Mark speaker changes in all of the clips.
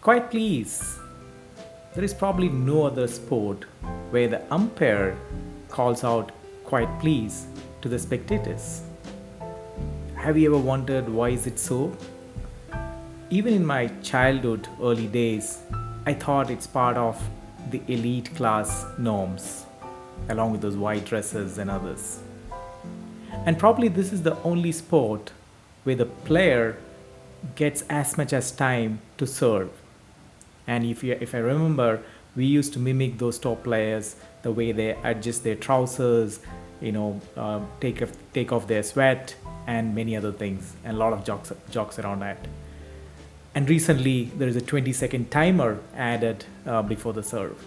Speaker 1: Quite please. There is probably no other sport where the umpire calls out "quiet please" to the spectators. Have you ever wondered why is it so? Even in my childhood early days, I thought it's part of the elite class norms, along with those white dresses and others. And probably this is the only sport where the player gets as much as time to serve. And if I remember, we used to mimic those top players, the way they adjust their trousers, take off their sweat, and many other things, and a lot of jokes around that. And recently, there is a 20-second timer added before the serve.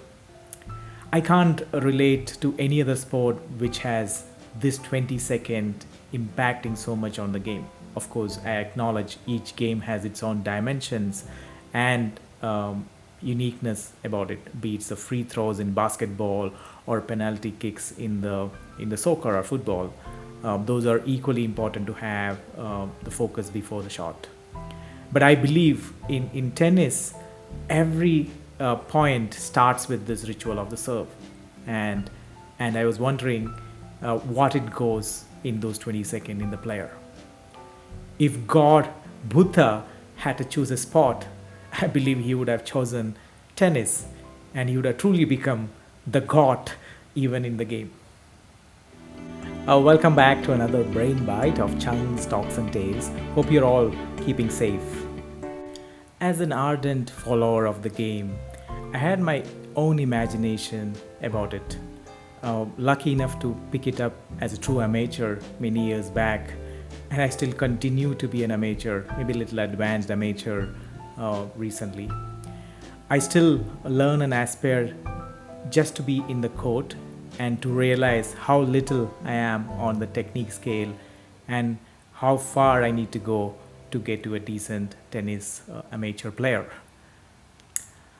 Speaker 1: I can't relate to any other sport which has this 20-second impacting so much on the game. Of course, I acknowledge each game has its own dimensions and uniqueness about it, be it the free throws in basketball or penalty kicks in the soccer or football. Those are equally important to have the focus before the shot. But I believe in tennis, every point starts with this ritual of the serve. And, and I was wondering what it goes in those 20 seconds in the player. If God, Buddha, had to choose a sport, I believe he would have chosen tennis and he would have truly become the god even in the game. Welcome back to another brain bite of Chung's Talks and Tales. Hope you're all keeping safe. As an ardent follower of the game, I had my own imagination about it. Lucky enough to pick it up as a true amateur many years back, and I still continue to be an amateur, maybe a little advanced amateur recently. I still learn and aspire just to be in the court and to realize how little I am on the technique scale and how far I need to go to get to a decent tennis amateur player.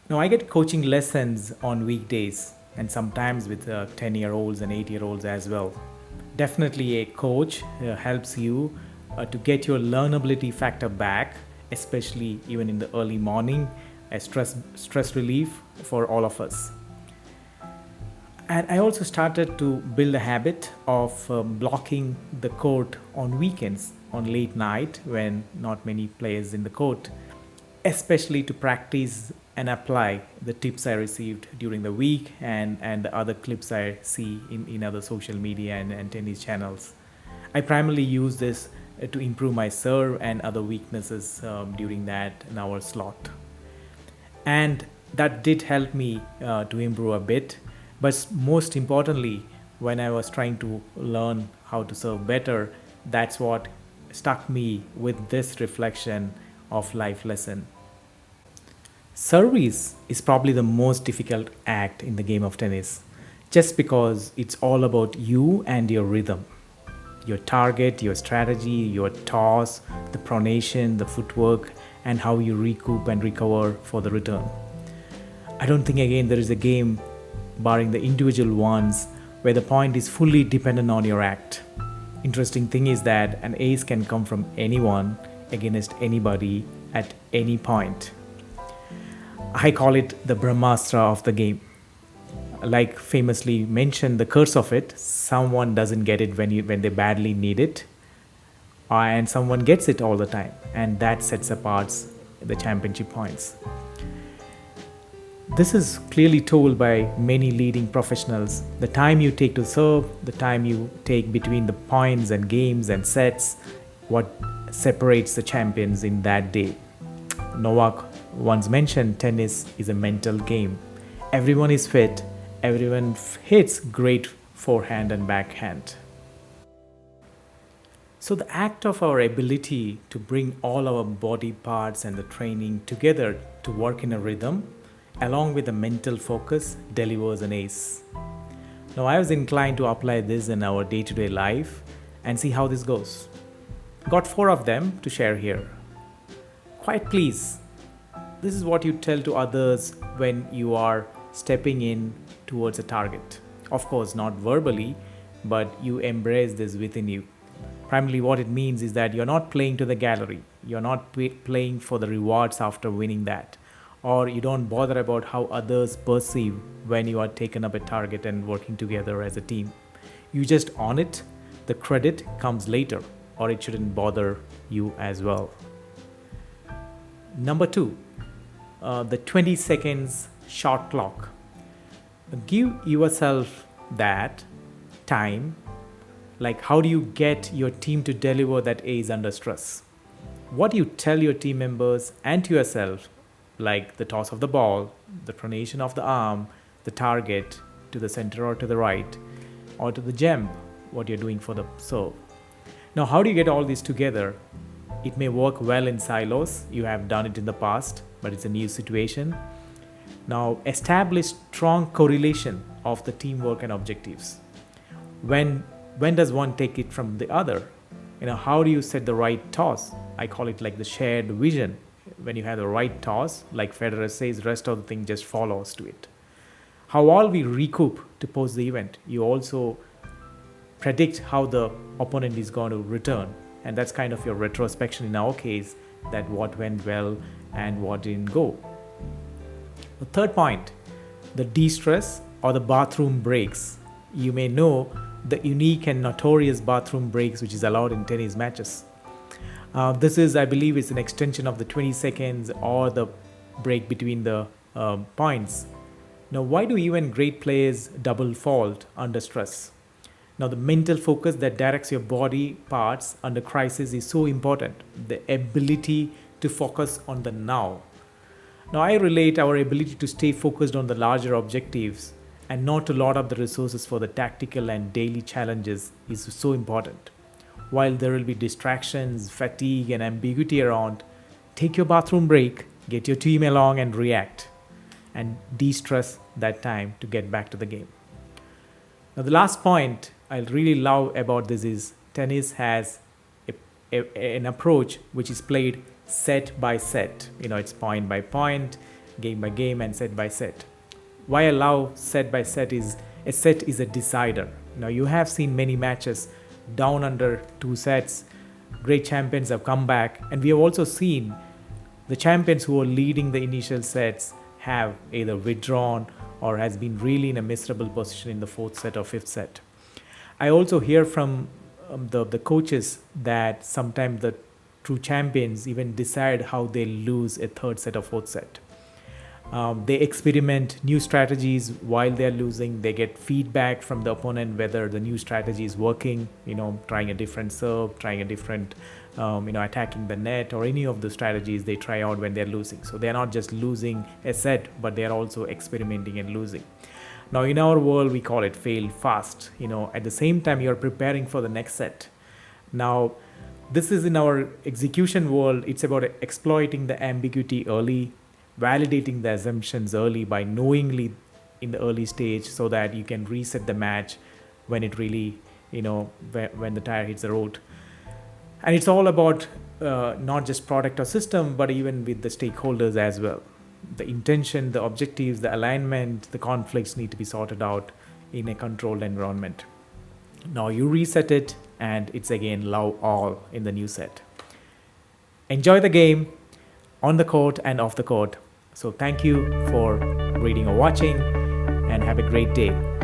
Speaker 1: Now, I get coaching lessons on weekdays and sometimes with 10-year-olds and 8-year-olds as well. Definitely, a coach helps you to get your learnability factor back, especially even in the early morning, a stress relief for all of us. And I also started to build a habit of blocking the court on weekends, on late night when not many players in the court, especially to practice and apply the tips I received during the week and the other clips I see in other social media and tennis channels. I primarily use this to improve my serve and other weaknesses during that an hour slot. And that did help me to improve a bit. But most importantly, when I was trying to learn how to serve better, that's what stuck me with this reflection of life lesson. Service is probably the most difficult act in the game of tennis, just because it's all about you and your rhythm. Your target, your strategy, your toss, the pronation, the footwork, and how you recoup and recover for the return. I don't think again there is a game, barring the individual ones, where the point is fully dependent on your act. Interesting thing is that an ace can come from anyone against anybody at any point. I call it the Brahmastra of the game. Like famously mentioned, the curse of it: someone doesn't get it when they badly need it, and someone gets it all the time, and that sets apart the championship points. This is clearly told by many leading professionals. The time you take to serve, the time you take between the points and games and sets, what separates the champions in that day. Novak once mentioned tennis is a mental game. Everyone is fit, everyone hits great forehand and backhand. So, the act of our ability to bring all our body parts and the training together to work in a rhythm, along with a mental focus, delivers an ace. Now, I was inclined to apply this in our day to day life and see how this goes. Got 4 of them to share here. Quite please. This is what you tell to others when you are stepping in towards a target. Of course, not verbally, but you embrace this within you. Primarily, what it means is that you're not playing to the gallery. You're not playing for the rewards after winning that, or you don't bother about how others perceive when you are taken up a target and working together as a team. You just own it. The credit comes later, or it shouldn't bother you as well. Number two, the 20 seconds shot clock. Give yourself that time. Like, how do you get your team to deliver that ace under stress? What do you tell your team members and to yourself, like the toss of the ball, the pronation of the arm, the target to the center or to the right, or to the jump, what you're doing for the serve? Now, how do you get all these together? It may work well in silos. You have done it in the past, but it's a new situation. Now, establish strong correlation of the teamwork and objectives. When does one take it from the other? How do you set the right toss? I call it like the shared vision. When you have the right toss, like Federer says, rest of the thing just follows to it. How all we recoup to post the event. You also predict how the opponent is going to return. And that's kind of your retrospection in our case, that what went well and what didn't go. The third point, the de-stress or the bathroom breaks. You may know the unique and notorious bathroom breaks which is allowed in tennis matches. This is, I believe, is an extension of the 20 seconds or the break between the points. Now, why do even great players double fault under stress? Now, the mental focus that directs your body parts under crisis is so important. The ability to focus on the now. Now, I relate our ability to stay focused on the larger objectives and not to load up the resources for the tactical and daily challenges is so important. While there will be distractions, fatigue, and ambiguity around, take your bathroom break, get your team along and react, and de-stress that time to get back to the game. Now, the last point I really love about this is tennis has an approach which is played set by set. It's point by point, game by game, and set by set. Why I love set by set is a set is a decider. Now, you have seen many matches down under 2 sets. Great champions have come back, and we have also seen the champions who are leading the initial sets have either withdrawn or has been really in a miserable position in the 4th set or 5th set. I also hear from the coaches that sometimes the true champions even decide how they lose a 3rd set or 4th set. They experiment new strategies while they're losing. They get feedback from the opponent whether the new strategy is working, trying a different serve, trying a different, attacking the net, or any of the strategies they try out when they're losing. So they're not just losing a set, but they're also experimenting and losing. Now, in our world, we call it fail fast. At the same time, you're preparing for the next set. Now, this is in our execution world. It's about exploiting the ambiguity early, validating the assumptions early by knowingly in the early stage so that you can reset the match when it really, when the tire hits the road. And it's all about not just product or system, but even with the stakeholders as well. The intention, the objectives, the alignment, the conflicts need to be sorted out in a controlled environment. Now you reset it, and it's again love all in the new set. Enjoy the game on the court and off the court. So thank you for reading or watching, and have a great day.